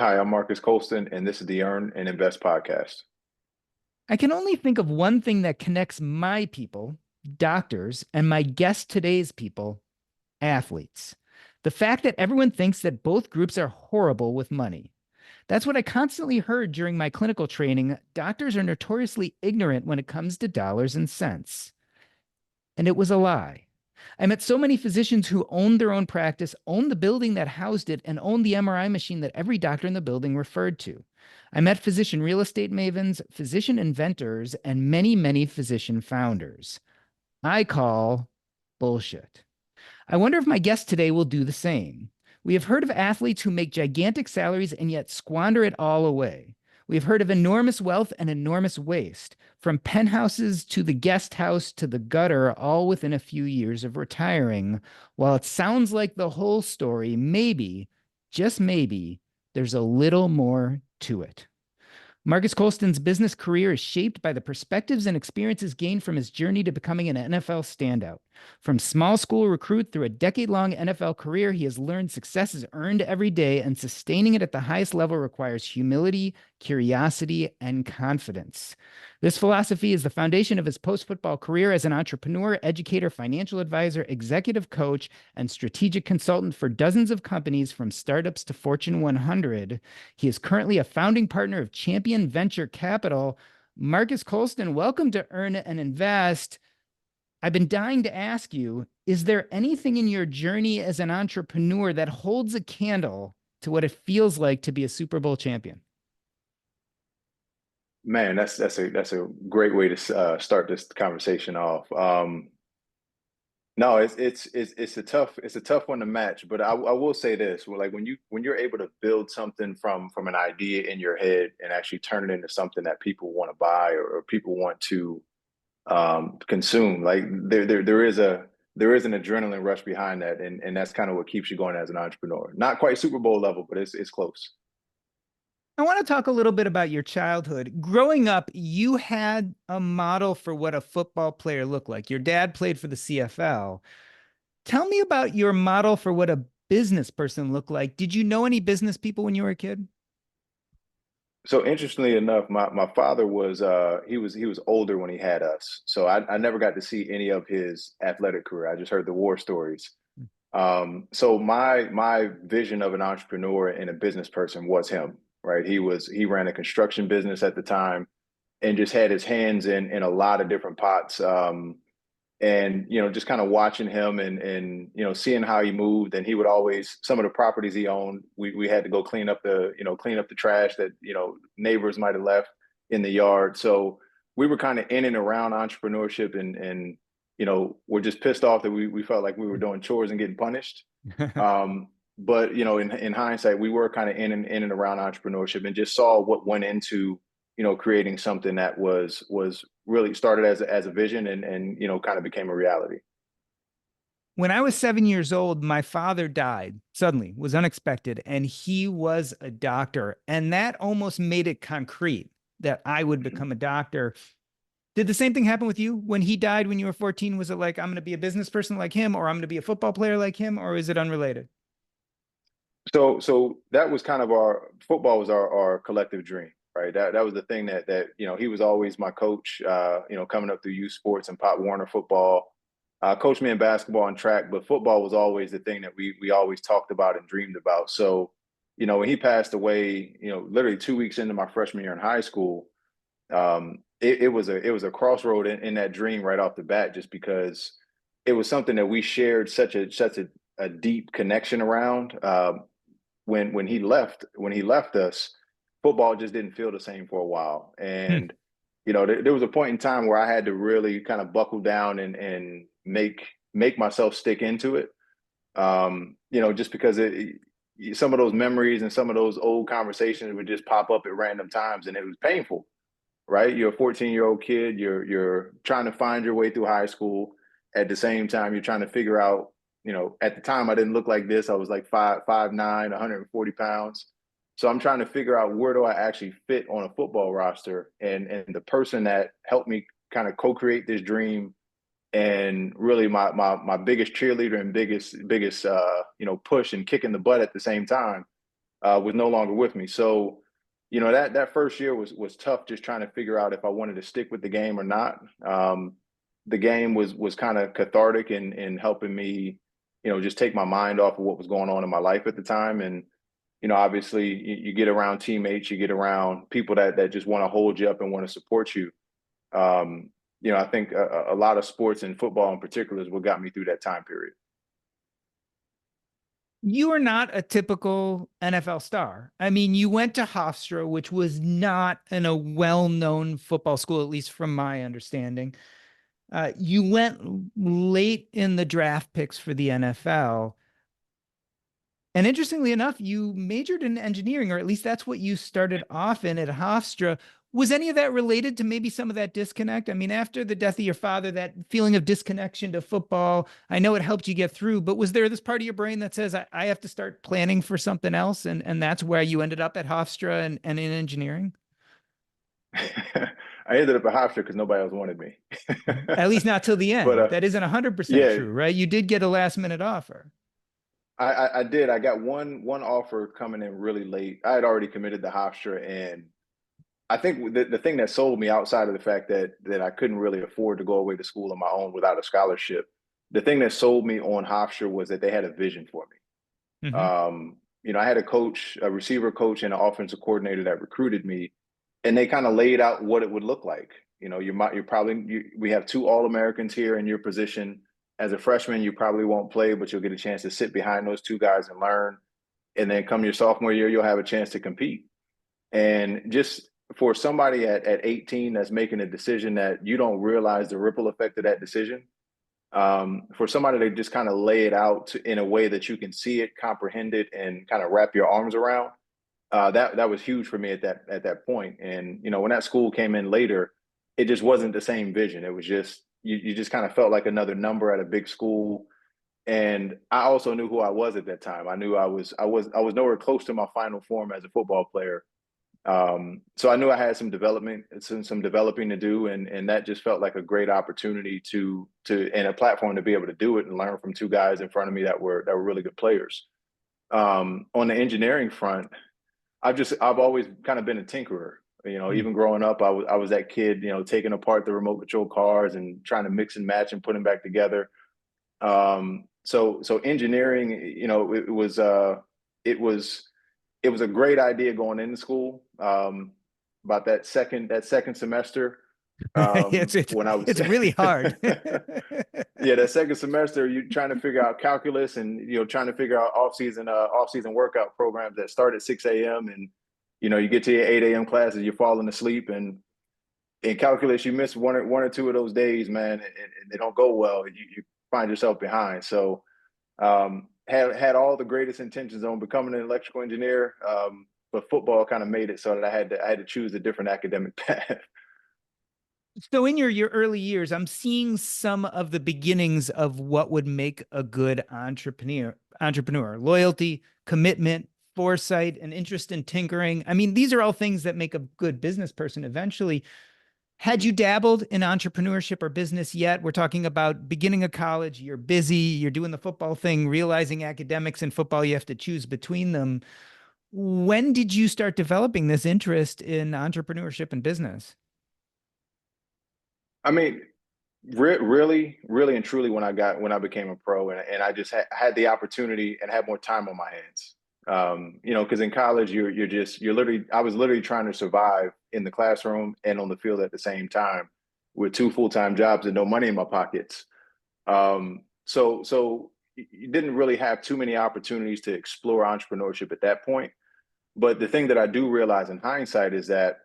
Hi, I'm Marques Colston, and this is the Earn and Invest podcast. I can only think of one thing that connects my people, doctors, and my guest today's people, athletes. The fact that everyone thinks that both groups are horrible with money. That's what I constantly heard during my clinical training. Doctors are notoriously ignorant when it comes to dollars and cents. And it was a lie. I met so many physicians who owned their own practice, owned the building that housed it, and owned the MRI machine that every doctor in the building referred to. I met physician real estate mavens, physician inventors, and many, many physician founders. I call bullshit. I wonder if my guest today will do the same. We have heard of athletes who make gigantic salaries and yet squander it all away. We have heard of enormous wealth and enormous waste, from penthouses to the guest house to the gutter, all within a few years of retiring. While it sounds like the whole story, maybe, just maybe, there's a little more to it. Marques Colston's business career is shaped by the perspectives and experiences gained from his journey to becoming an NFL standout. From small school recruit through a decade-long NFL career, he has learned success is earned every day, and sustaining it at the highest level requires humility, curiosity, and confidence. This philosophy is the foundation of his post-football career as an entrepreneur, educator, financial advisor, executive coach, and strategic consultant for dozens of companies from startups to Fortune 100. He is currently a founding partner of Champion Venture Capital. Marques Colston, welcome to Earn and Invest. I've been dying to ask you, is there anything in your journey as an entrepreneur that holds a candle to what it feels like to be a Super Bowl champion? Man, that's a great way to start this conversation off. No, it's a tough one to match, but I will say this: like when you're able to build something from an idea in your head and actually turn it into something that people want to buy or people want to consume, like there is an adrenaline rush behind that, and that's kind of what keeps you going as an entrepreneur. Not quite Super Bowl level, but it's close. I want to talk a little bit about your childhood. Growing up, you had a model for what a football player looked like. Your dad played for the CFL. Tell me about your model for what a business person looked like. Did you know any business people when you were a kid? So interestingly enough, my father was he was older when he had us. So I never got to see any of his athletic career. I just heard the war stories. So my vision of an entrepreneur and a business person was him, right? He ran a construction business at the time and just had his hands in a lot of different pots. And just kind of watching him and seeing how he moved, and he would always, some of the properties he owned, we had to go clean up the trash that neighbors might have left in the yard. So we were kind of in and around entrepreneurship, and we're just pissed off that we felt like we were doing chores and getting punished. But in hindsight, we were kind of in and around entrepreneurship and just saw what went into creating something that was really started as a vision and kind of became a reality. When I was 7 years old, my father died suddenly, was unexpected, and he was a doctor. And that almost made it concrete that I would Mhm. become a doctor. Did the same thing happen with you when he died when you were 14? Was it like, I'm going to be a business person like him, or I'm going to be a football player like him, or is it unrelated? So that was kind of our football was our collective dream, right? That was the thing that he was always my coach. Coming up through youth sports and Pop Warner football, coached me in basketball and track, but football was always the thing that we always talked about and dreamed about. So, when he passed away, literally 2 weeks into my freshman year in high school, it was a crossroad in that dream right off the bat, just because it was something that we shared such a deep connection around. When he left us, football just didn't feel the same for a while. Hmm. And there was a point in time where I had to really kind of buckle down and make myself stick into it. Just because some of those memories and some of those old conversations would just pop up at random times, and it was painful, right? You're a 14-year-old kid. You're trying to find your way through high school. At the same time, you're trying to figure out. At the time, I didn't look like this. I was like 5'9", 140 pounds. So I'm trying to figure out, where do I actually fit on a football roster? And the person that helped me kind of co-create this dream, and really my biggest cheerleader and biggest push and kick in the butt at the same time, was no longer with me. So, that first year was tough, just trying to figure out if I wanted to stick with the game or not. The game was kind of cathartic in helping me, just take my mind off of what was going on in my life at the time. And, obviously you get around teammates, you get around people that just want to hold you up and want to support you. I think a lot of sports and football in particular is what got me through that time period. You are not a typical NFL star. I mean, you went to Hofstra, which was not in a well-known football school, at least from my understanding. You went late in the draft picks for the NFL. And interestingly enough, you majored in engineering, or at least that's what you started off in at Hofstra. Was any of that related to maybe some of that disconnect? I mean, after the death of your father, that feeling of disconnection to football, I know it helped you get through, but was there this part of your brain that says, I have to start planning for something else? And that's where you ended up at Hofstra and in engineering? I ended up at Hofstra because nobody else wanted me. At least not till the But end. That isn't 100% yeah, true, right? You did get a last minute offer. I did. I got one offer coming in really late. I had already committed to Hofstra, and I think the thing that sold me, outside of the fact that I couldn't really afford to go away to school on my own without a scholarship, the thing that sold me on Hofstra was that they had a vision for me. Mm-hmm. I had a coach, a receiver coach, and an offensive coordinator that recruited me, and they kind of laid out what it would look like. We have two All-Americans here in your position. As a freshman, you probably won't play, but you'll get a chance to sit behind those two guys and learn. And then come your sophomore year, you'll have a chance to compete. And just for somebody at 18 that's making a decision that you don't realize the ripple effect of that decision, for somebody to just kind of lay it out in a way that you can see it, comprehend it, and kind of wrap your arms around, that was huge for me at that point. And when that school came in later, it just wasn't the same vision. It was just you just kind of felt like another number at a big school. And I also knew who I was at that time. I knew I was nowhere close to my final form as a football player. So I knew I had some developing to do, and that just felt like a great opportunity to and a platform to be able to do it and learn from two guys in front of me that were really good players. On the engineering front, I've always kind of been a tinkerer. Even growing up, I was that kid, taking apart the remote control cars and trying to mix and match and put them back together. So engineering, it was a great idea going into school. About that second semester, it's when I was it's really hard. yeah, that second semester, you trying to figure out calculus, and trying to figure out off season workout programs that start at 6 a.m. and you get to your 8 a.m. classes, you're falling asleep, and in calculus you miss one or two of those days, man, and they don't go well. You find yourself behind. So had all the greatest intentions on becoming an electrical engineer, but football kind of made it so that I had to choose a different academic path. So in your early years, I'm seeing some of the beginnings of what would make a good entrepreneur. Loyalty, commitment, foresight, an interest in tinkering. I mean, these are all things that make a good business person eventually. Had you dabbled in entrepreneurship or business yet? We're talking about beginning of college, you're busy, you're doing the football thing, realizing academics and football, you have to choose between them. When did you start developing this interest in entrepreneurship and business? I mean, really, really and truly, when I became a pro, and I just had the opportunity and had more time on my hands. Because in college, you're literally I was literally trying to survive in the classroom and on the field at the same time, with two full-time jobs and no money in my pockets. So you didn't really have too many opportunities to explore entrepreneurship at that point. But the thing that I do realize in hindsight is that,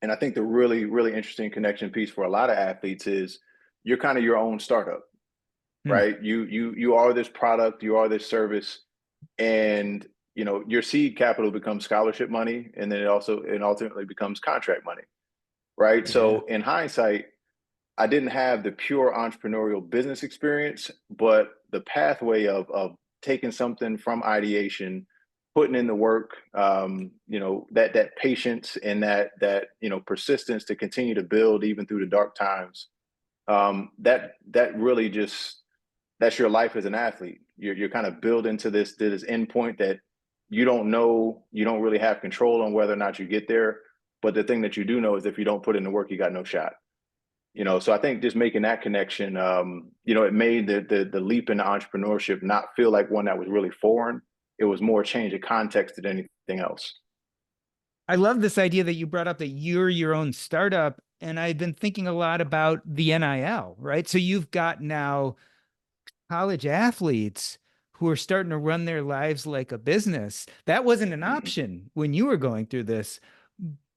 and I think the really, really interesting connection piece for a lot of athletes is you're kind of your own startup, Hmm. right? You are this product, you are this service, and your seed capital becomes scholarship money, and then it ultimately becomes contract money, right? Yeah. So in hindsight, I didn't have the pure entrepreneurial business experience, but the pathway of taking something from ideation, putting in the work, that patience and that persistence to continue to build even through the dark times. That really just that's your life as an athlete. You're kind of building to this endpoint that you don't know, you don't really have control on whether or not you get there. But the thing that you do know is if you don't put in the work, you got no shot. So I think just making that connection, it made the leap into entrepreneurship not feel like one that was really foreign. It was more a change of context than anything else. I love this idea that you brought up that you're your own startup. And I've been thinking a lot about the NIL, right? So you've got now college athletes who are starting to run their lives like a business. That wasn't an Mhm. option when you were going through this,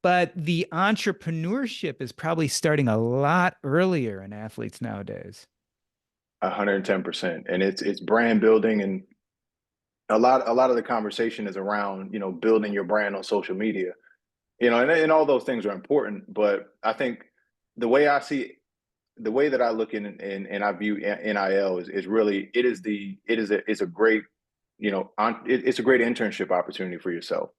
but the entrepreneurship is probably starting a lot earlier in athletes nowadays. 110%. And it's brand building, and a lot of the conversation is around, building your brand on social media. And all those things are important, but I think the way I see the way that I look in I view NIL is really it's a great, it's a great internship opportunity for yourself,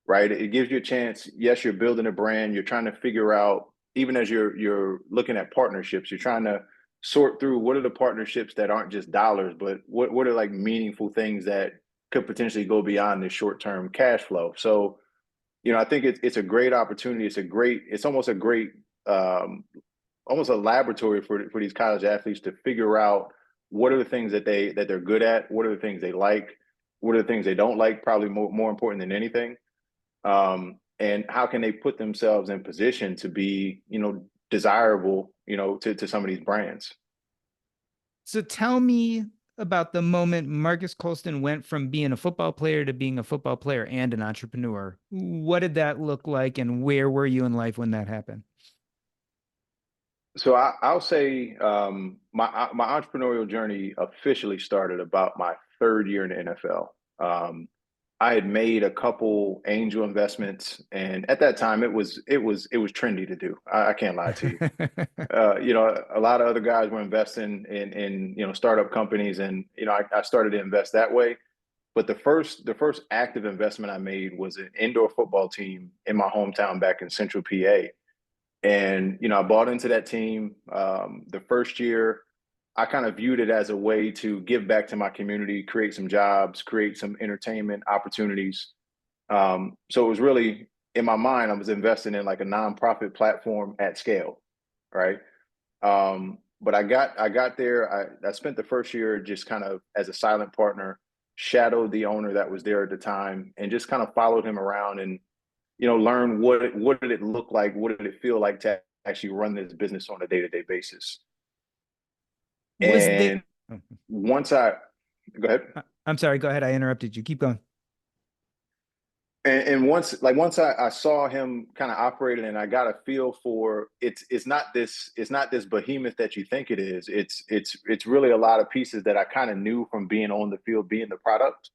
right? It gives you a chance. Yes, you're building a brand. You're trying to figure out, even as you're looking at partnerships, you're trying to sort through what are the partnerships that aren't just dollars, but what are like meaningful things that could potentially go beyond the short term cash flow. So, I think it's a great opportunity. It's almost a great, um, almost a laboratory for these college athletes to figure out what are the things that they're good at, what are the things they like, what are the things they don't like, probably more important than anything, and how can they put themselves in position to be, desirable, to some of these brands. So tell me about the moment Marques Colston went from being a football player to being a football player and an entrepreneur. What did that look like, and where were you in life when that happened? So I'll say, my entrepreneurial journey officially started about my third year in the NFL. I had made a couple angel investments, and at that time, it was trendy to do. I can't lie to you. A lot of other guys were investing in startup companies, and I started to invest that way. But the first active investment I made was an indoor football team in my hometown back in Central PA. And I bought into that team. The first year, I kind of viewed it as a way to give back to my community, create some jobs, create some entertainment opportunities. So it was really, in my mind, I was investing in like a nonprofit platform at scale, right? But I got there. I spent the first year just kind of as a silent partner, shadowed the owner that was there at the time, and just kind of followed him around and learn what did it look like, what did it feel like to actually run this business on a day-to-day basis. Was there? And once I go ahead. I'm sorry. Go ahead. I interrupted you. Keep going. And once I saw him kind of operating, and I got a feel for it's not this behemoth that you think it is. It's really a lot of pieces that I kind of knew from being on the field, being the product,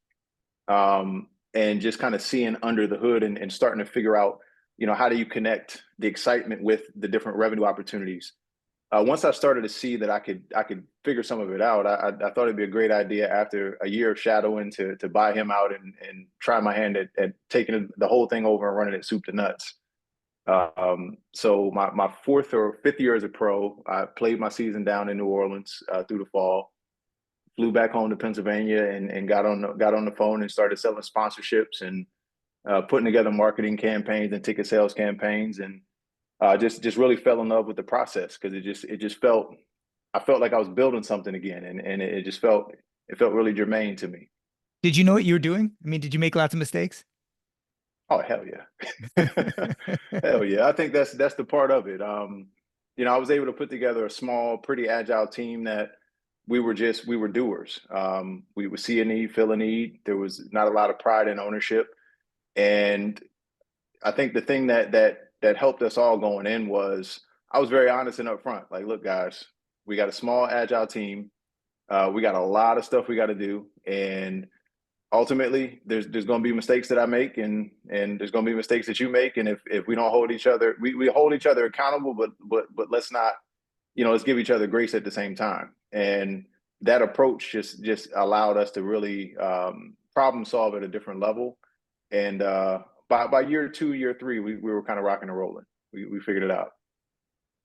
and just kind of seeing under the hood, and starting to figure out, how do you connect the excitement with the different revenue opportunities. Once I started to see that I could figure some of it out, I thought it'd be a great idea after a year of shadowing to buy him out and try my hand at taking the whole thing over and running it soup to nuts. So my fourth or fifth year as a pro, I played my season down in New Orleans through the fall, flew back home to Pennsylvania, and got on the phone and started selling sponsorships and putting together marketing campaigns and ticket sales campaigns, and just really fell in love with the process because it just felt I felt like I was building something again, and it felt really germane to me. Did you know what you were doing? I mean, did you make lots of mistakes? Oh, hell yeah. Hell yeah. I think that's the part of it. I was able to put together a small, pretty agile team that we were doers. We would see a need, fill a need. There was not a lot of pride in ownership. And I think the thing that helped us all going in was I was very honest and upfront. Like, look, guys, we got a small, agile team. We got a lot of stuff we got to do, and ultimately, there's going to be mistakes that I make, and there's going to be mistakes that you make. And if we don't hold each other, we hold each other accountable, but let's not, let's give each other grace at the same time. And that approach just allowed us to really problem solve at a different level. And by year two, year three, we were kind of rocking and rolling. We figured it out.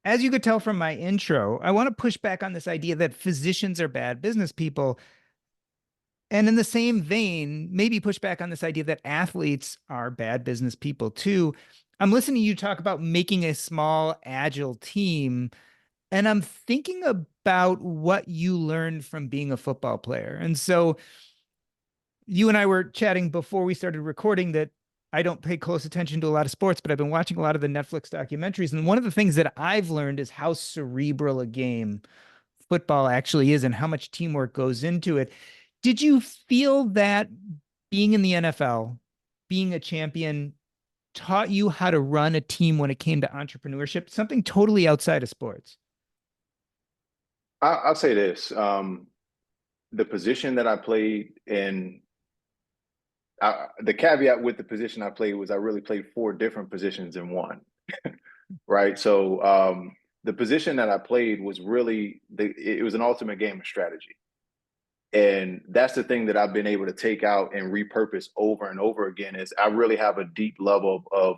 As you could tell from my intro, I want to push back on this idea that physicians are bad business people. And in the same vein, maybe push back on this idea that athletes are bad business people too. I'm listening to you talk about making a small, agile team, and I'm thinking about what you learned from being a football player. And so you and I were chatting before we started recording that I don't pay close attention to a lot of sports, but I've been watching a lot of the Netflix documentaries. And one of the things that I've learned is how cerebral a game football actually is and how much teamwork goes into it. Did you feel that being in the NFL, being a champion, taught you how to run a team when it came to entrepreneurship, something totally outside of sports? I'll say this: the position that I played in, the caveat with the position I played was I really played four different positions in one, right? So the position that I played was really it was an ultimate game of strategy. And that's the thing that I've been able to take out and repurpose over and over again is I really have a deep level of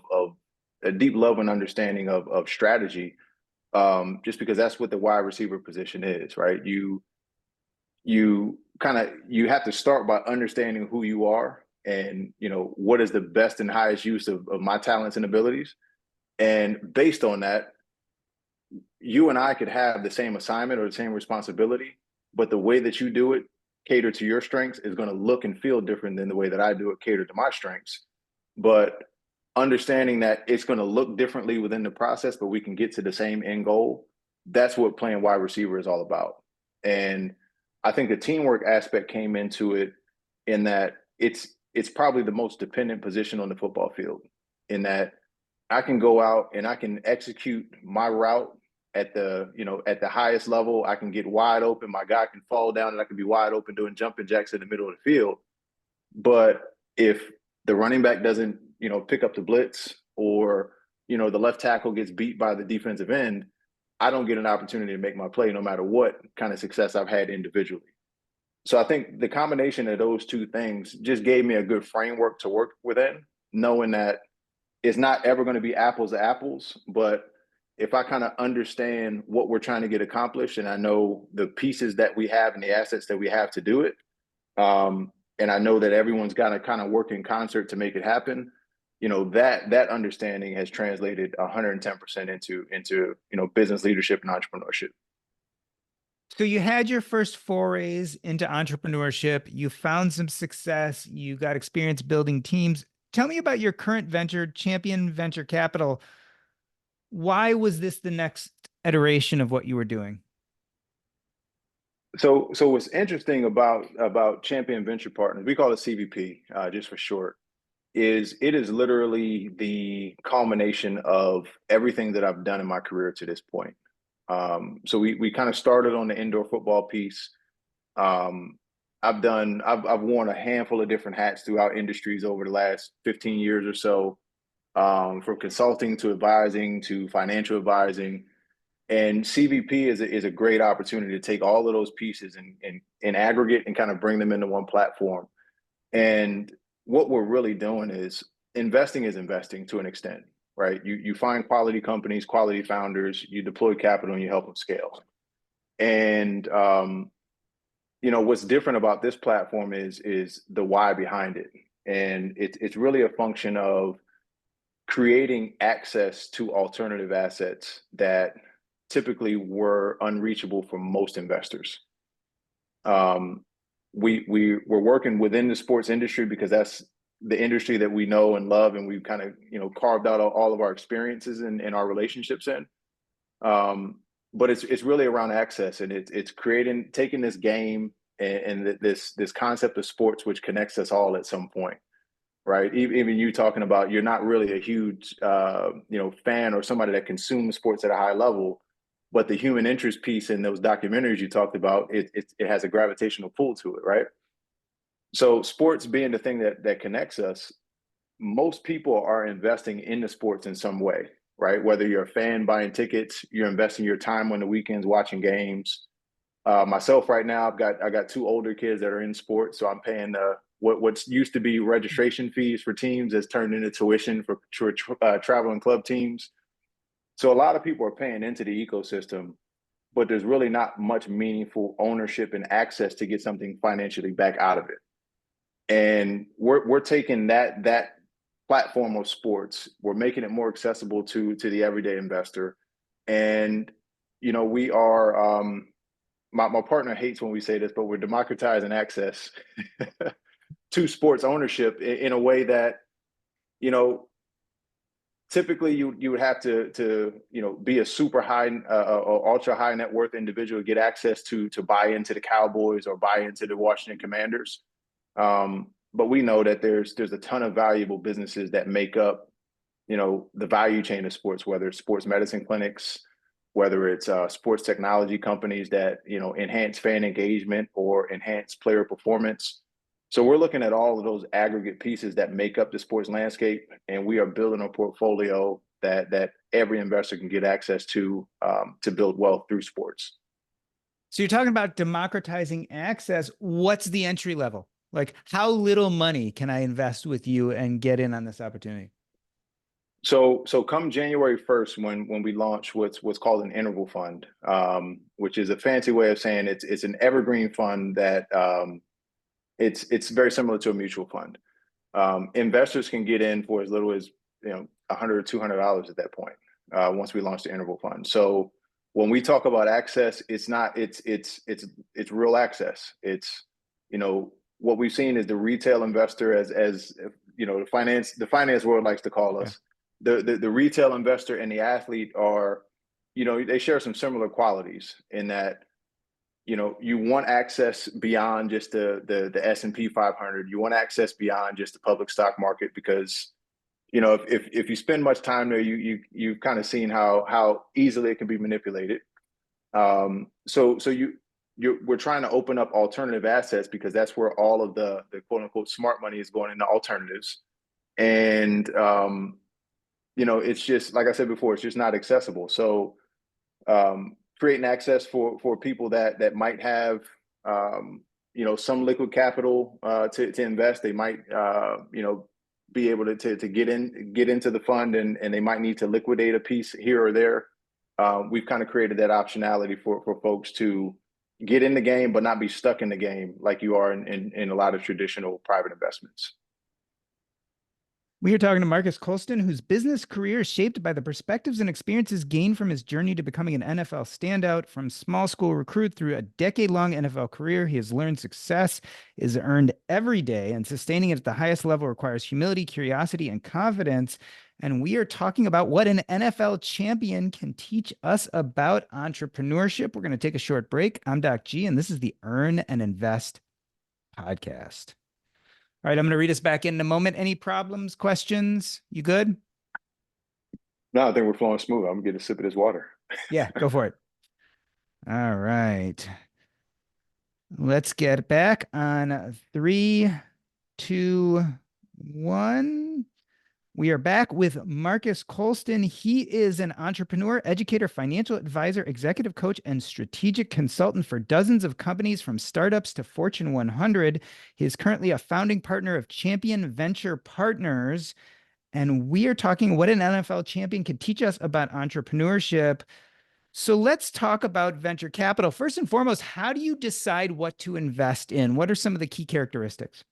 a deep love and understanding of strategy, just because that's what the wide receiver position is, right? You have to start by understanding who you are and what is the best and highest use of my talents and abilities. And based on that, you and I could have the same assignment or the same responsibility, but the way that you do it, cater to your strengths, is going to look and feel different than the way that I do it, cater to my strengths. But understanding that it's going to look differently within the process, but we can get to the same end goal. That's what playing wide receiver is all about. And I think the teamwork aspect came into it in that it's probably the most dependent position on the football field, in that I can go out and I can execute my route at the highest level. I can get wide open. My guy can fall down and I can be wide open doing jumping jacks in the middle of the field. But if the running back doesn't, pick up the blitz, or, the left tackle gets beat by the defensive end, I don't get an opportunity to make my play no matter what kind of success I've had individually. So I think the combination of those two things just gave me a good framework to work within, knowing that it's not ever going to be apples to apples, but if I kind of understand what we're trying to get accomplished and I know the pieces that we have and the assets that we have to do it, and I know that everyone's got to kind of work in concert to make it happen, that understanding has translated 110% into business leadership and entrepreneurship. So you had your first forays into entrepreneurship, you found some success, you got experience building teams. Tell me about your current venture, Champion Venture Capital. Why was this the next iteration of what you were doing? So what's interesting about Champion Venture Partners, we call it CVP, just for short, is it is literally the culmination of everything that I've done in my career to this point. So we kind of started on the indoor football piece. Um, I've worn a handful of different hats throughout industries over the last 15 years or so, from consulting to advising to financial advising. And CVP is a great opportunity to take all of those pieces and in aggregate and kind of bring them into one platform. And what we're really doing is investing to an extent, right? You find quality companies, quality founders, you deploy capital, and you help them scale. And what's different about this platform is the why behind it, and it's really a function of creating access to alternative assets that typically were unreachable for most investors. Um, we're working within the sports industry because that's the industry that we know and love, and we've kind of carved out all of our experiences and our relationships in. But it's really around access, and it's taking this game and this concept of sports, which connects us all at some point, right? Even you talking about you're not really a huge fan or somebody that consumes sports at a high level, but the human interest piece in those documentaries you talked about, it has a gravitational pull to it, right? So sports being the thing that connects us, most people are investing in the sports in some way, right? Whether you're a fan buying tickets, you're investing your time on the weekends watching games. Myself right now, I got two older kids that are in sports, so I'm paying what's used to be registration fees for teams has turned into tuition for travel and club teams. So a lot of people are paying into the ecosystem, but there's really not much meaningful ownership and access to get something financially back out of it. And we're taking that platform of sports, we're making it more accessible to the everyday investor. And we are my partner hates when we say this, but we're democratizing access to sports ownership in a way that, you know, typically you would have to be a super high or ultra high net worth individual to get access to buy into the Cowboys or buy into the Washington Commanders. But we know that there's a ton of valuable businesses that make up the value chain of sports, whether it's sports medicine clinics, whether it's sports technology companies that enhance fan engagement or enhance player performance. So we're looking at all of those aggregate pieces that make up the sports landscape, and we are building a portfolio that every investor can get access to build wealth through sports. So you're talking about democratizing access. What's the entry level? Like, how little money can I invest with you and get in on this opportunity? So come January 1st, when we launch what's called an interval fund, which is a fancy way of saying it's an evergreen fund that it's very similar to a mutual fund. Investors can get in for as little as $100 or $200 at that point once we launch the interval fund. So when we talk about access, it's real access. It's what we've seen is the retail investor, as the finance world likes to call us. The retail investor and the athlete are, they share some similar qualities in that, you want access beyond just the S&P 500. You want access beyond just the public stock market because, if you spend much time there, you've kind of seen how easily it can be manipulated. So we're trying to open up alternative assets because that's where all of the quote unquote smart money is going into alternatives. And it's just, like I said before, it's just not accessible. So creating access for people that might have some liquid capital to invest. They might be able to get into the fund, and they might need to liquidate a piece here or there. We've kind of created that optionality for folks to get in the game but not be stuck in the game like you are in a lot of traditional private investments. We are talking to Marques Colston, whose business career is shaped by the perspectives and experiences gained from his journey to becoming an NFL standout. From small school recruit through a decade-long NFL career, he has learned success is earned every day, and sustaining it at the highest level requires humility, curiosity, and confidence. And we are talking about what an NFL champion can teach us about entrepreneurship. We're going to take a short break. I'm Doc G, and this is the Earn and Invest podcast. All right, I'm going to read us back in a moment. Any problems, questions? You good? No, I think we're flowing smooth. I'm going to get a sip of this water. Yeah, go for it. All right. Let's get back on 3, 2, 1. We are back with Marques Colston. He is an entrepreneur, educator, financial advisor, executive coach, and strategic consultant for dozens of companies from startups to Fortune 100. He is currently a founding partner of Champion Venture Partners. And we are talking what an NFL champion can teach us about entrepreneurship. So let's talk about venture capital. First and foremost, how do you decide what to invest in? What are some of the key characteristics?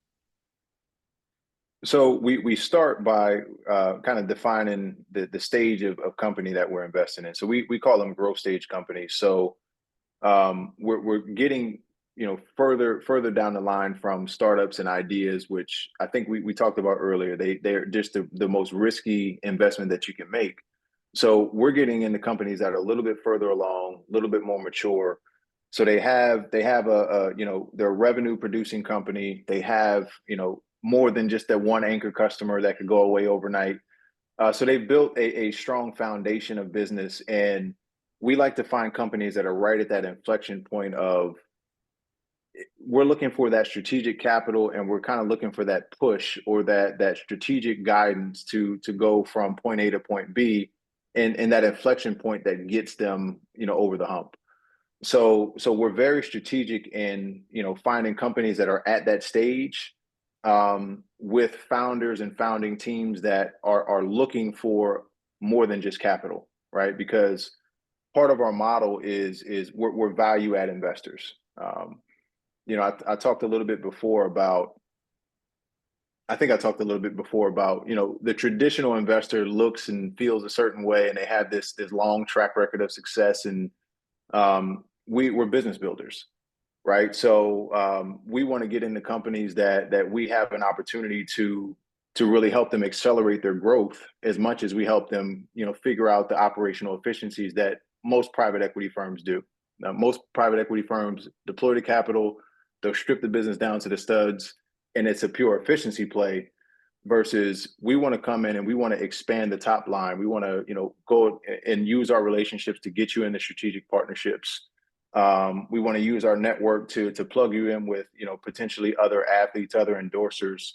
So we start by kind of defining the stage of company that we're investing in. So we call them growth stage companies. So we're getting further down the line from startups and ideas, which I think we talked about earlier. They're just the most risky investment that you can make. So we're getting into companies that are a little bit further along, a little bit more mature. So they have they're a revenue producing company. They have more than just that one anchor customer that could go away overnight. So they've built a strong foundation of business, and we like to find companies that are right at that inflection point of we're looking for that strategic capital, and we're kind of looking for that push or that strategic guidance to go from point A to point B, and that inflection point that gets them over the hump. So we're very strategic in finding companies that are at that stage, with founders and founding teams that are looking for more than just capital, right? Because part of our model is we're value add investors. You know, I talked a little bit before about. I think I talked a little bit before about, you know, the traditional investor looks and feels a certain way, and they have this long track record of success, and we're business builders, right? So we want to get into companies that we have an opportunity to really help them accelerate their growth as much as we help them, you know, figure out the operational efficiencies that most private equity firms do. Now, most private equity firms deploy the capital, they'll strip the business down to the studs, and it's a pure efficiency play. Versus, we want to come in and we want to expand the top line. We want to, you know, go and use our relationships to get you into strategic partnerships. We want to use our network to plug you in with, you know, potentially other athletes, other endorsers,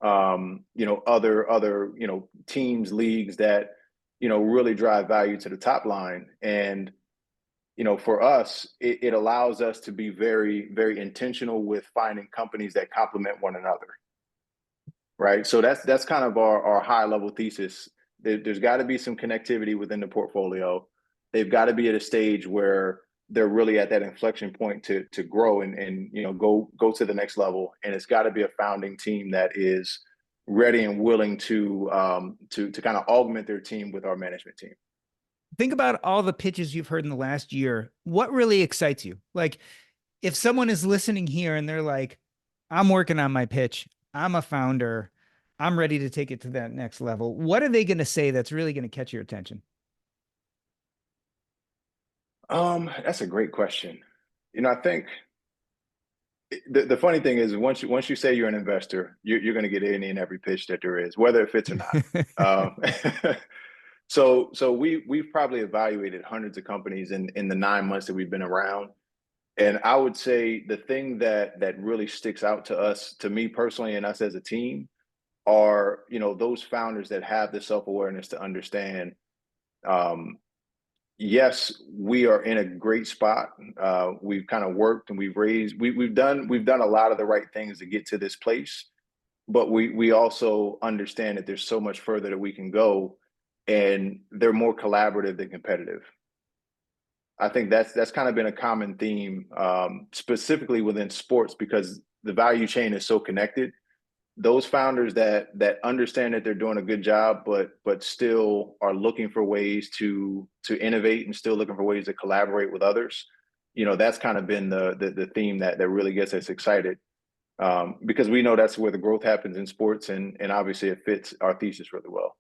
you know, other you know, teams, leagues that, you know, really drive value to the top line. And you know, for us, it allows us to be very, very intentional with finding companies that complement one another, right? So that's kind of our high level thesis. There's got to be some connectivity within the portfolio. They've got to be at a stage where they're really at that inflection point to grow and you know, go to the next level. And it's got to be a founding team that is ready and willing to kind of augment their team with our management team. Think about all the pitches you've heard in the last year. What really excites you? Like, if someone is listening here and they're like, I'm working on my pitch, I'm a founder, I'm ready to take it to that next level, what are they going to say that's really going to catch your attention? That's a great question. You know, I think the funny thing is once you say you're an investor, you're going to get any and every pitch that there is, whether it fits or not. So we've probably evaluated hundreds of companies in the 9 months that we've been around. And I would say the thing that really sticks out to us, to me personally, and us as a team, are, you know, those founders that have the self-awareness to understand, yes, we are in a great spot. We've kind of worked and we've done a lot of the right things to get to this place, but we also understand that there's so much further that we can go, and they're more collaborative than competitive. I think that's kind of been a common theme, specifically within sports, because the value chain is so connected. Those founders that understand that they're doing a good job, but still are looking for ways to innovate and still looking for ways to collaborate with others. You know, that's kind of been the theme that really gets us excited, because we know that's where the growth happens in sports, and obviously it fits our thesis really well.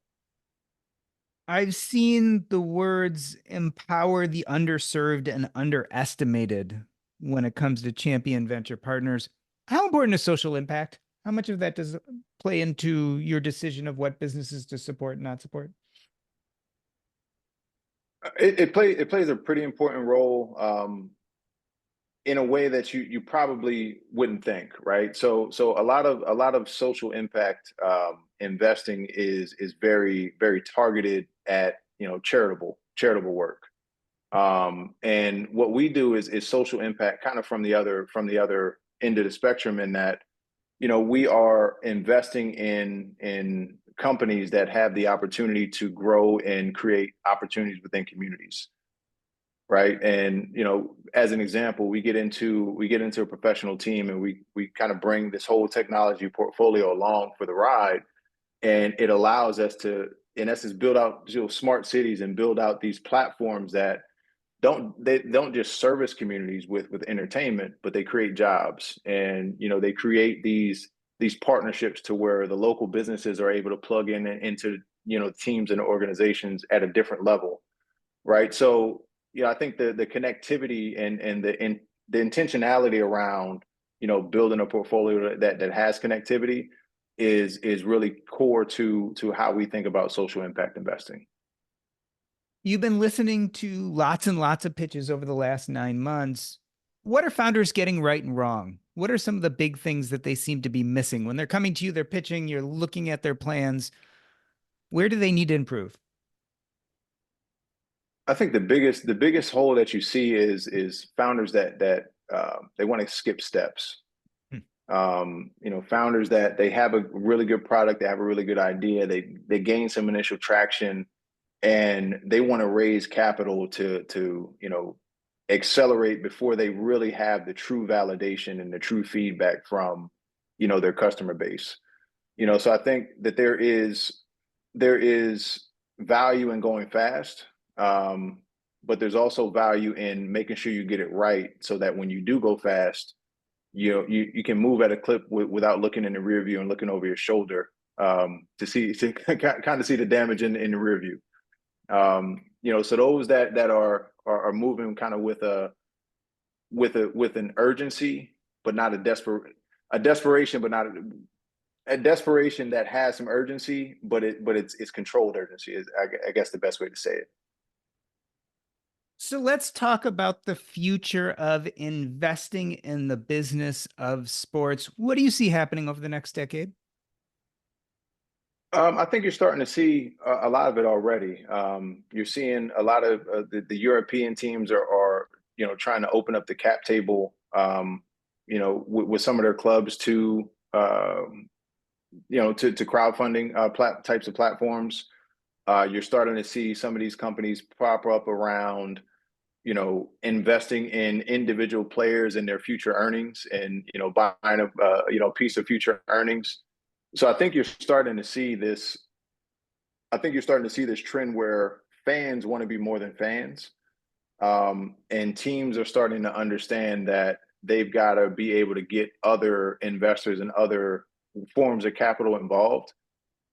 I've seen the words empower the underserved and underestimated when it comes to champion venture partners. How important is social impact? How much of that does play into your decision of what businesses to support and not support? It plays a pretty important role, in a way that you probably wouldn't think, right? So a lot of social impact investing is very, very targeted at, you know, charitable work. And what we do is social impact kind of from the other end of the spectrum, in that, you know, we are investing in companies that have the opportunity to grow and create opportunities within communities, right? And you know, as an example, we get into a professional team, and we kind of bring this whole technology portfolio along for the ride, and it allows us to, in essence, build out, you know, smart cities and build out these platforms that don't just service communities with entertainment, but they create jobs. And you know, they create these partnerships to where the local businesses are able to plug into, you know, teams and organizations at a different level, right? So yeah, I think the connectivity and the intentionality around, you know, building a portfolio that has connectivity is really core to how we think about social impact investing. You've been listening to lots and lots of pitches over the last 9 months. What are founders getting right and wrong? What are some of the big things that they seem to be missing when they're coming to you, they're pitching, you're looking at their plans? Where do they need to improve? I think the biggest hole that you see is founders that they want to skip steps. Hmm. You know, founders that they have a really good product, they have a really good idea, they gain some initial traction, and they want to raise capital to accelerate before they really have the true validation and the true feedback from their customer base. So I think that there is value in going fast, but there's also value in making sure you get it right so that when you do go fast, you can move at a clip without looking in the rear view and looking over your shoulder, to kind of see the damage in the rear view. So those that are moving kind of with an urgency, but not a desperation, but not a desperation that has some urgency, but it's controlled urgency is, I guess, the best way to say it. So let's talk about the future of investing in the business of sports. What do you see happening over the next decade? I think you're starting to see a lot of it already. You're seeing a lot of the European teams are trying to open up the cap table, with some of their clubs to to crowdfunding types of platforms. You're starting to see some of these companies pop up around investing in individual players and their future earnings, and buying a piece of future earnings. So I think you're starting to see this. I think you're starting to see this trend where fans want to be more than fans, and teams are starting to understand that they've got to be able to get other investors and other forms of capital involved.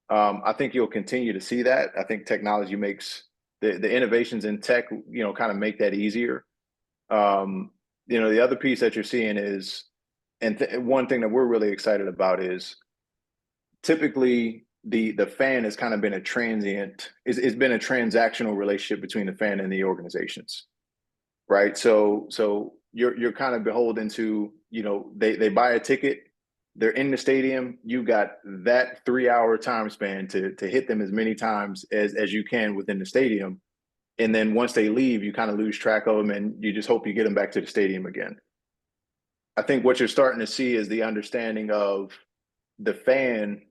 I think you'll continue to see that. I think technology makes the innovations in tech, kind of make that easier. The other piece that you're seeing is, and one thing that we're really excited about is, typically the fan has kind of been a transient. It's been a transactional relationship between the fan and the organizations, right? So you're kind of beholden to, they buy a ticket, they're in the stadium, you got that 3 hour time span to hit them as many times as you can within the stadium. And then once they leave, you kind of lose track of them, and you just hope you get them back to the stadium again. I think what you're starting to see is the understanding of the fan,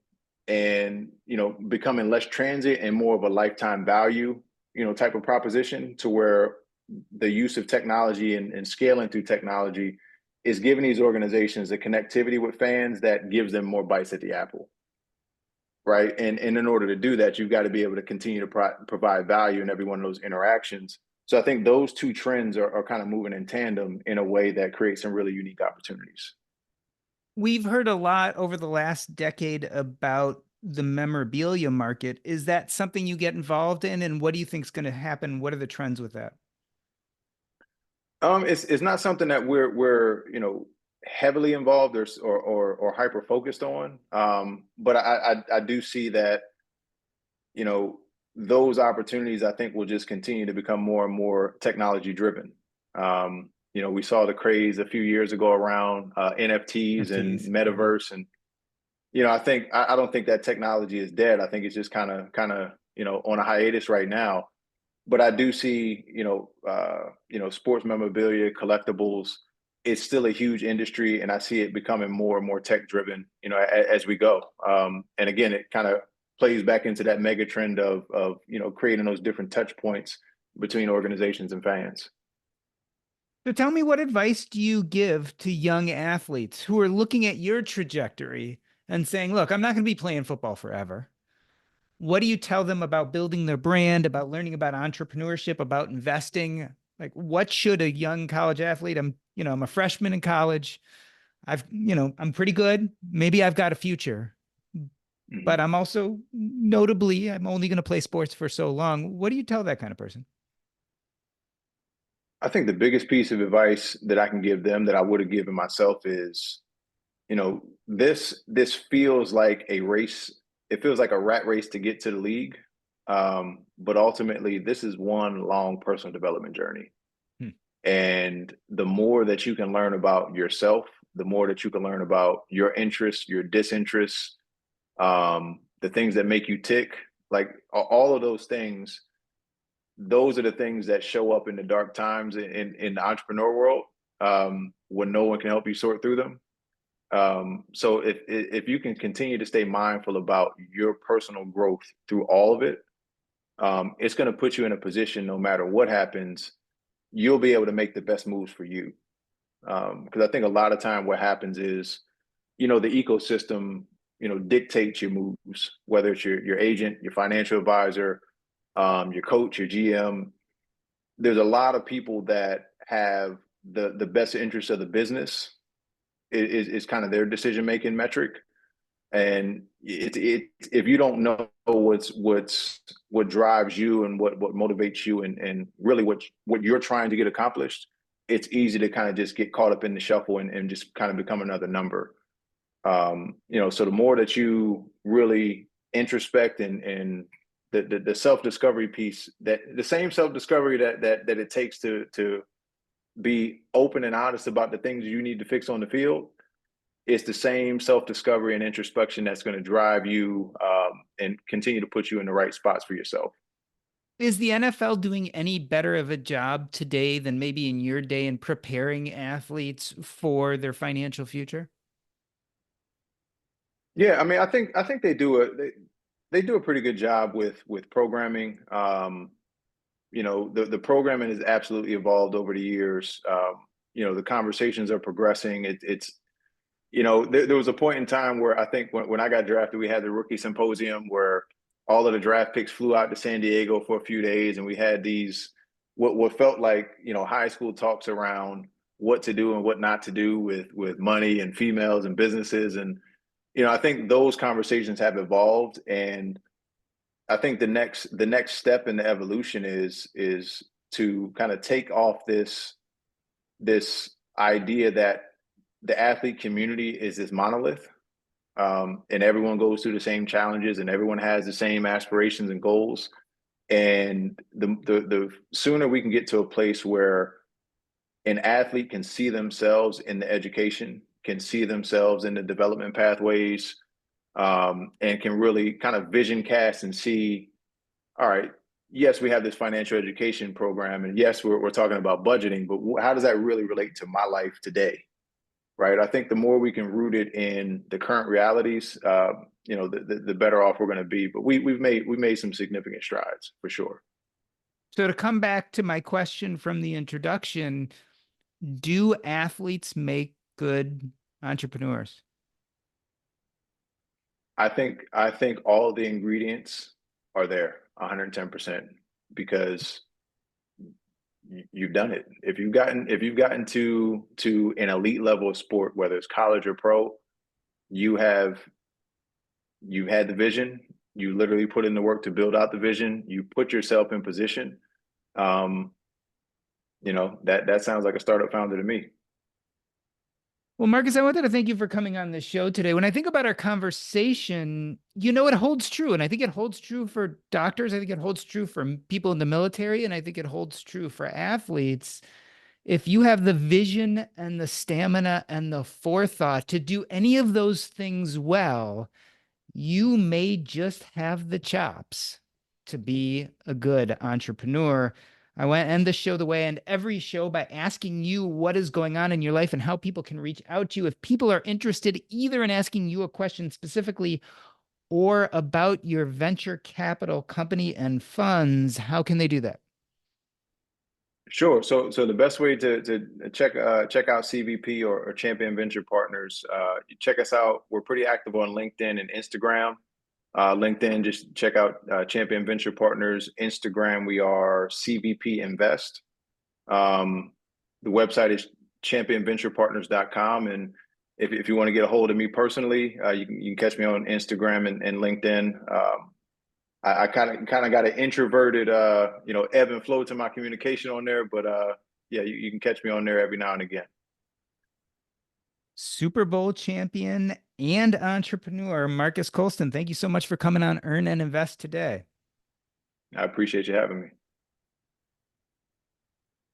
and becoming less transient and more of a lifetime value type of proposition, to where the use of technology and scaling through technology is giving these organizations the connectivity with fans that gives them more bites at the apple, right? And in order to do that, you've got to be able to continue to provide value in every one of those interactions. So I think those two trends are kind of moving in tandem in a way that creates some really unique opportunities. We've heard a lot over the last decade about the memorabilia market. Is that something you get involved in? And what do you think is going to happen? What are the trends with that? It's not something that we're heavily involved or hyper focused on. But I do see that those opportunities, I think, will just continue to become more and more technology driven. We saw the craze a few years ago around NFTs and metaverse, and I don't think that technology is dead. I think it's just kind of on a hiatus right now. But I do see sports memorabilia, collectibles. It's still a huge industry, and I see it becoming more and more tech driven. As we go. And again, it kind of plays back into that mega trend of creating those different touch points between organizations and fans. So tell me, what advice do you give to young athletes who are looking at your trajectory and saying, look, I'm not going to be playing football forever. What do you tell them about building their brand, about learning about entrepreneurship, about investing? Like, what should a young college athlete? I'm a freshman in college. I'm pretty good. Maybe I've got a future, but I'm also notably, I'm only going to play sports for so long. What do you tell that kind of person? I think the biggest piece of advice that I can give them, that I would have given myself, is, this feels like a race. It feels like a rat race to get to the league. But ultimately, this is one long personal development journey. And the more that you can learn about yourself, the more that you can learn about your interests, your disinterests, the things that make you tick, like all of those things. Those are the things that show up in the dark times in the entrepreneur world, when no one can help you sort through them. So if you can continue to stay mindful about your personal growth through all of it, it's going to put you in a position, no matter what happens, you'll be able to make the best moves for you. Because I think a lot of time what happens is, the ecosystem, dictates your moves, whether it's your agent, your financial advisor, your coach, your GM. There's a lot of people that have the best interest of the business is kind of their decision making metric. And if you don't know what drives you and what motivates you and really what you're trying to get accomplished, it's easy to kind of just get caught up in the shuffle and just kind of become another number. So the more that you really introspect and the self-discovery piece, that the same self-discovery that it takes to be open and honest about the things you need to fix on the field, it's the same self-discovery and introspection that's going to drive you and continue to put you in the right spots for yourself. Is the NFL doing any better of a job today than maybe in your day in preparing athletes for their financial future? Yeah, I mean, I think they do a pretty good job with programming. The programming has absolutely evolved over the years. The conversations are progressing. There was a point in time where I think when I got drafted, we had the rookie symposium where all of the draft picks flew out to San Diego for a few days, and we had these what felt like high school talks around what to do and what not to do with money and females and businesses. And I think those conversations have evolved, and I think the next step in the evolution is to kind of take off this idea that the athlete community is this monolith, and everyone goes through the same challenges and everyone has the same aspirations and goals. And the sooner we can get to a place where an athlete can see themselves in the education, can see themselves in the development pathways, and can really kind of vision cast and see, all right, yes, we have this financial education program, and yes, we're talking about budgeting, but how does that really relate to my life today? Right. I think the more we can root it in the current realities, the better off we're going to be. But we've made some significant strides for sure. So to come back to my question from the introduction, do athletes make good entrepreneurs? I think all the ingredients are there 110% because you've done it. If you've gotten to an elite level of sport, whether it's college or pro, you've had the vision. You literally put in the work to build out the vision. You put yourself in position. That sounds like a startup founder to me. Well, Marques, I wanted to thank you for coming on the show today. When I think about our conversation, it holds true. And I think it holds true for doctors. I think it holds true for people in the military. And I think it holds true for athletes. If you have the vision and the stamina and the forethought to do any of those things well, you may just have the chops to be a good entrepreneur. I want to end the show the way I end every show by asking you what is going on in your life and how people can reach out to you. If people are interested either in asking you a question specifically or about your venture capital company and funds, how can they do that? Sure. So the best way to check out CVP or Champion Venture Partners, check us out. We're pretty active on LinkedIn and Instagram. LinkedIn, just check out Champion Venture Partners. Instagram, we are CVP Invest. The website is championventurepartners.com. And if you want to get a hold of me personally, you can catch me on Instagram and LinkedIn. I kind of got an introverted, ebb and flow to my communication on there, but yeah, you can catch me on there every now and again. Super Bowl champion and entrepreneur Marques Colston, thank you so much for coming on Earn and Invest today. I appreciate you having me.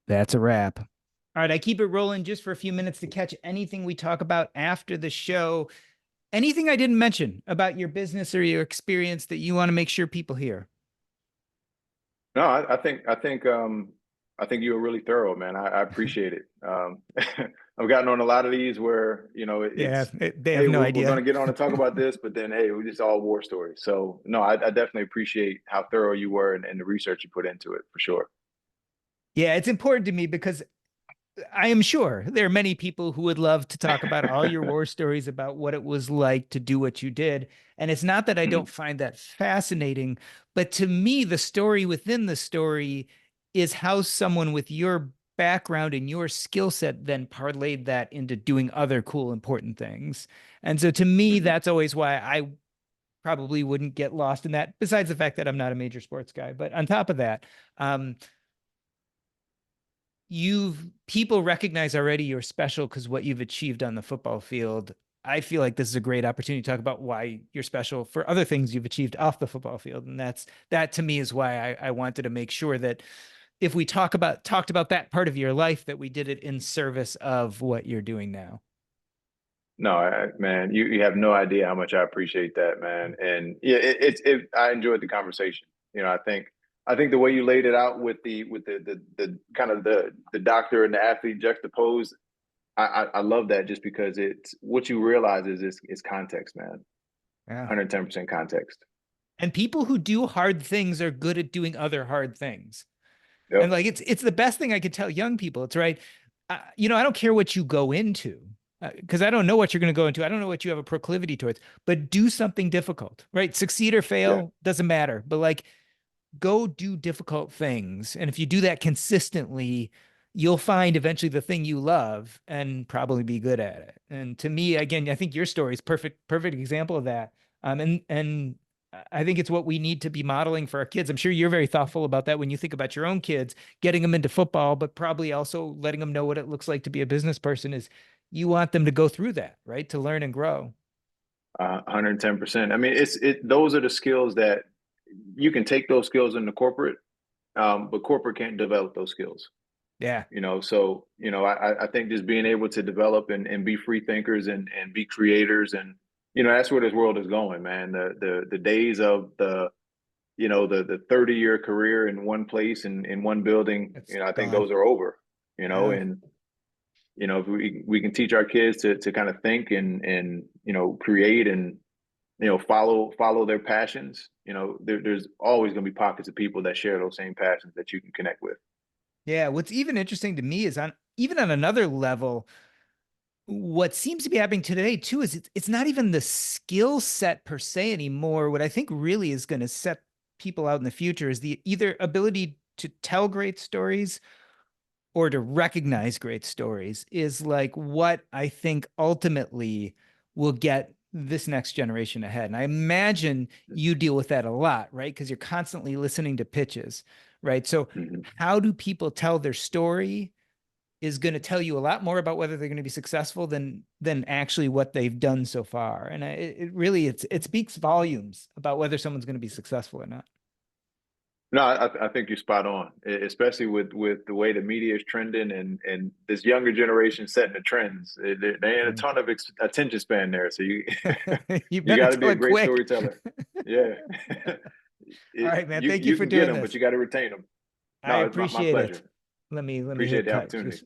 That's a wrap. All right, I keep it rolling just for a few minutes to catch anything we talk about after the show. Anything I didn't mention about your business or your experience that you want to make sure people hear? No, I think I think you were really thorough, man. I appreciate it. I've gotten on a lot of these where, Yeah, it's, they hey, have no we're going idea. to get on and talk about this, but then, hey, we just all war stories. So, no, I definitely appreciate how thorough you were and the research you put into it for sure. Yeah, it's important to me because I am sure there are many people who would love to talk about all your war stories about what it was like to do what you did. And it's not that I don't Mhm. find that fascinating, but to me, the story within the story is how someone with your background and your skill set then parlayed that into doing other cool, important things. And so to me, Mhm. that's always why I probably wouldn't get lost in that, besides the fact that I'm not a major sports guy. But on top of that, um, you've people recognize already you're special because what you've achieved on the football field. I feel like this is a great opportunity to talk about why you're special for other things you've achieved off the football field. And that to me is why I wanted to make sure that if we talked about that part of your life, that we did it in service of what you're doing now. No, man, you have no idea how much I appreciate that, man. And yeah, I enjoyed the conversation. I think the way you laid it out with the kind of the doctor and the athlete juxtaposed, I love that just because it's what you realize is it's context, man. Yeah. 110% context. And people who do hard things are good at doing other hard things. And Yep. like it's the best thing I could tell young people. It's right. I don't care what you go into because I don't know what you're going to go into. I don't know what you have a proclivity towards, but do something difficult, right? Succeed or Yeah. fail doesn't matter, but like go do difficult things. And if you do that consistently, you'll find eventually the thing you love and probably be good at it. And to me, again, I think your story is perfect example of that. And I think it's what we need to be modeling for our kids. I'm sure you're very thoughtful about that when you think about your own kids, getting them into football, but probably also letting them know what it looks like to be a business person is you want them to go through that, right? To learn and grow. 110%. I mean, those are the skills that you can take those skills into corporate, but corporate can't develop those skills. Yeah. So I think just being able to develop and be free thinkers and be creators, and that's where this world is going, man. The days of the 30-year career in one place and in one building, It's I think gone. those are over. Yeah. And if we can teach our kids to kind of think and create and follow their passions, there's always going to be pockets of people that share those same passions that you can connect with. Yeah, what's even interesting to me is on even on another level, what seems to be happening today too is it's not even the skill set per se anymore. What I think really is going to set people out in the future is the either ability to tell great stories or to recognize great stories is like what I think ultimately will get this next generation ahead. And I imagine you deal with that a lot, right? Because you're constantly listening to pitches, right? So Mhm. how do people tell their story is going to tell you a lot more about whether they're going to be successful than actually what they've done so far. And it really it speaks volumes about whether someone's going to be successful or not. No, I think you're spot on, especially with the way the media is trending and this younger generation setting the trends. There ain't a ton of attention span there, so you You you better got to be tell a it great quick. storyteller. Yeah, All right, man. Thank you you for can get doing them, but this. you got to retain them. I No, it's my appreciate it. pleasure. Let me Appreciate hit the cut. opportunity.